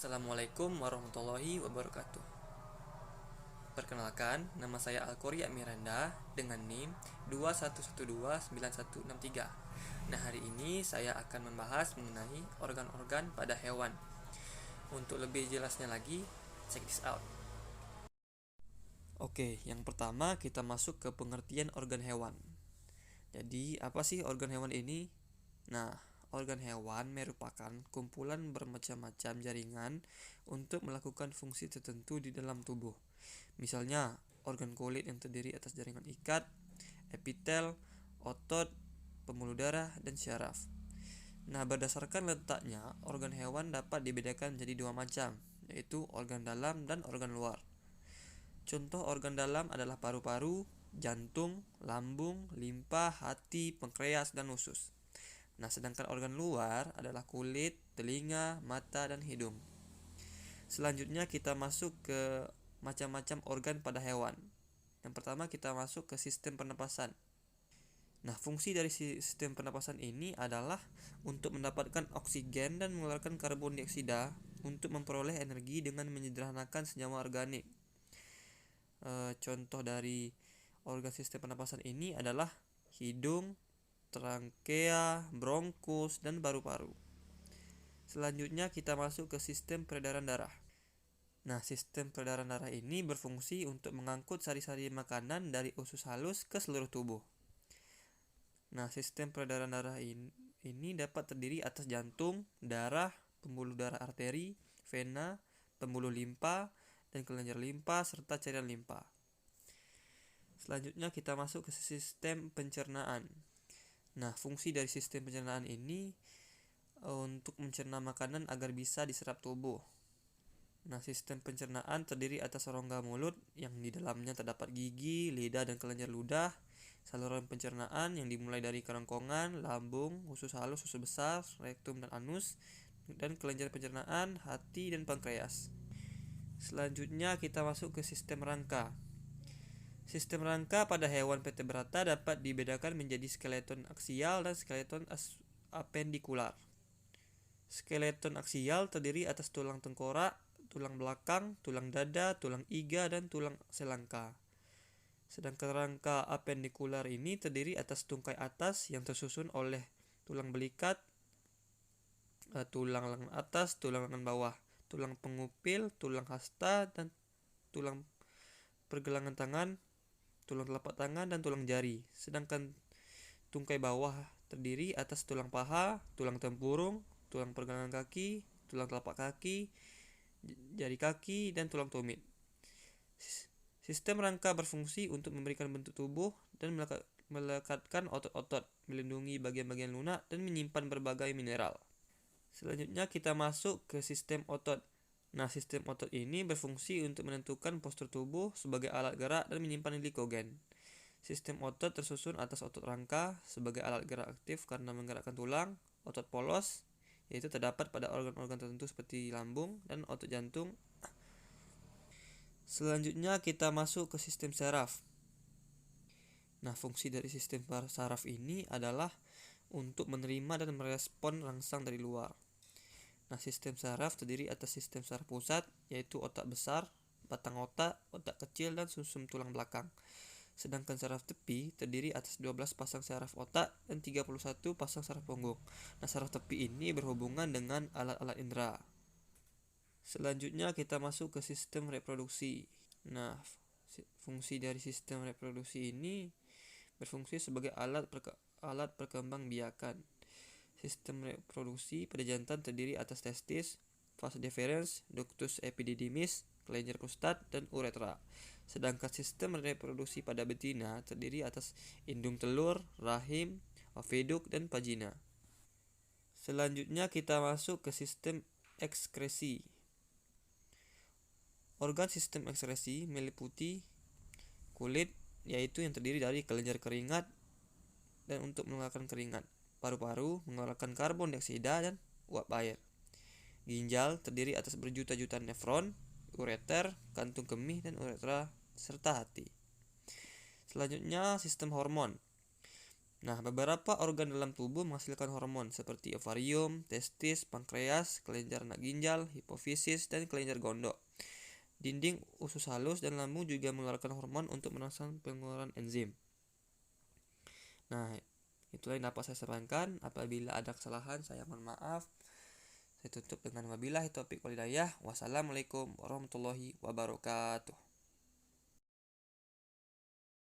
Assalamualaikum warahmatullahi wabarakatuh. Perkenalkan, nama saya Alkoria Miranda dengan NIM 21129163. Nah, hari ini saya akan membahas mengenai organ-organ pada hewan. Untuk lebih jelasnya lagi, check this out. Oke, yang pertama kita masuk ke pengertian organ hewan. Jadi, apa sih organ hewan ini? Nah, organ hewan merupakan kumpulan bermacam-macam jaringan untuk melakukan fungsi tertentu di dalam tubuh. Misalnya, organ kulit yang terdiri atas jaringan ikat, epitel, otot, pembuluh darah, dan syaraf. Nah, berdasarkan letaknya, organ hewan dapat dibedakan menjadi dua macam, yaitu organ dalam dan organ luar. Contoh organ dalam adalah paru-paru, jantung, lambung, limpa, hati, pankreas, dan usus. Nah, sedangkan organ luar adalah kulit, telinga, mata, dan hidung. Selanjutnya kita masuk ke macam-macam organ pada hewan. Yang pertama kita masuk ke sistem pernapasan. Nah, fungsi dari sistem pernapasan ini adalah untuk mendapatkan oksigen dan mengeluarkan karbon dioksida untuk memperoleh energi dengan menyederhanakan senyawa organik. Contoh dari organ sistem pernapasan ini adalah hidung, trankea, bronkus, dan paru-paru. Selanjutnya kita masuk ke sistem peredaran darah. Nah, sistem peredaran darah ini berfungsi untuk mengangkut sari-sari makanan dari usus halus ke seluruh tubuh. Nah, sistem peredaran darah ini dapat terdiri atas jantung, darah, pembuluh darah arteri, vena, pembuluh limpa, dan kelenjar limpa, serta cairan limpa. Selanjutnya kita masuk ke sistem pencernaan. Nah, fungsi dari sistem pencernaan ini untuk mencerna makanan agar bisa diserap tubuh. Nah, sistem pencernaan terdiri atas rongga mulut yang di dalamnya terdapat gigi, lidah, dan kelenjar ludah, saluran pencernaan yang dimulai dari kerongkongan, lambung, usus halus, usus besar, rektum, dan anus, dan kelenjar pencernaan, hati, dan pankreas. Selanjutnya kita masuk ke sistem rangka. Sistem rangka pada hewan vertebrata dapat dibedakan menjadi skeleton aksial dan skeleton apendikular. Skeleton aksial terdiri atas tulang tengkorak, tulang belakang, tulang dada, tulang iga, dan tulang selangka. Sedangkan rangka apendikular ini terdiri atas tungkai atas yang tersusun oleh tulang belikat, tulang lengan atas, tulang lengan bawah, tulang pengupil, tulang hasta, dan tulang pergelangan tangan, tulang telapak tangan, dan tulang jari. Sedangkan tungkai bawah terdiri atas tulang paha, tulang tempurung, tulang pergelangan kaki, tulang telapak kaki, jari kaki, dan tulang tumit. Sistem rangka berfungsi untuk memberikan bentuk tubuh dan melekatkan otot-otot, melindungi bagian-bagian lunak, dan menyimpan berbagai mineral. Selanjutnya kita masuk ke sistem otot. Nah, sistem otot ini berfungsi untuk menentukan postur tubuh sebagai alat gerak dan menyimpan glikogen. Sistem otot tersusun atas otot rangka sebagai alat gerak aktif karena menggerakkan tulang, otot polos, yaitu terdapat pada organ-organ tertentu seperti lambung dan otot jantung. Selanjutnya kita masuk ke sistem saraf. Nah, fungsi dari sistem saraf ini adalah untuk menerima dan merespon rangsang dari luar. Nah, sistem saraf terdiri atas sistem saraf pusat, yaitu otak besar, batang otak kecil, dan sumsum tulang belakang. Sedangkan saraf tepi terdiri atas 12 pasang saraf otak dan 31 pasang saraf punggung. Nah, saraf tepi ini berhubungan dengan alat-alat indera. Selanjutnya kita masuk ke sistem reproduksi. Nah, fungsi dari sistem reproduksi ini berfungsi sebagai alat perkembangbiakan. Sistem reproduksi pada jantan terdiri atas testis, vas deferens, ductus epididymis, kelenjar prostat, dan uretra. Sedangkan sistem reproduksi pada betina terdiri atas indung telur, rahim, oviduk, dan vagina. Selanjutnya kita masuk ke sistem ekskresi. Organ sistem ekskresi meliputi kulit, yaitu yang terdiri dari kelenjar keringat dan untuk mengeluarkan keringat, paru-paru mengeluarkan karbon dioksida dan uap air. Ginjal terdiri atas berjuta-juta nefron, ureter, kantung kemih, dan uretra, serta hati. Selanjutnya sistem hormon. Nah, beberapa organ dalam tubuh menghasilkan hormon seperti ovarium, testis, pankreas, kelenjar anak ginjal, hipofisis, dan kelenjar gondok. Dinding usus halus dan lambung juga mengeluarkan hormon untuk merangsang pengeluaran enzim. Nah, itulah yang dapat saya sampaikan. Apabila ada kesalahan, saya mohon maaf. Saya tutup dengan wabillahi taufiq wal hidayah. Wassalamualaikum warahmatullahi wabarakatuh.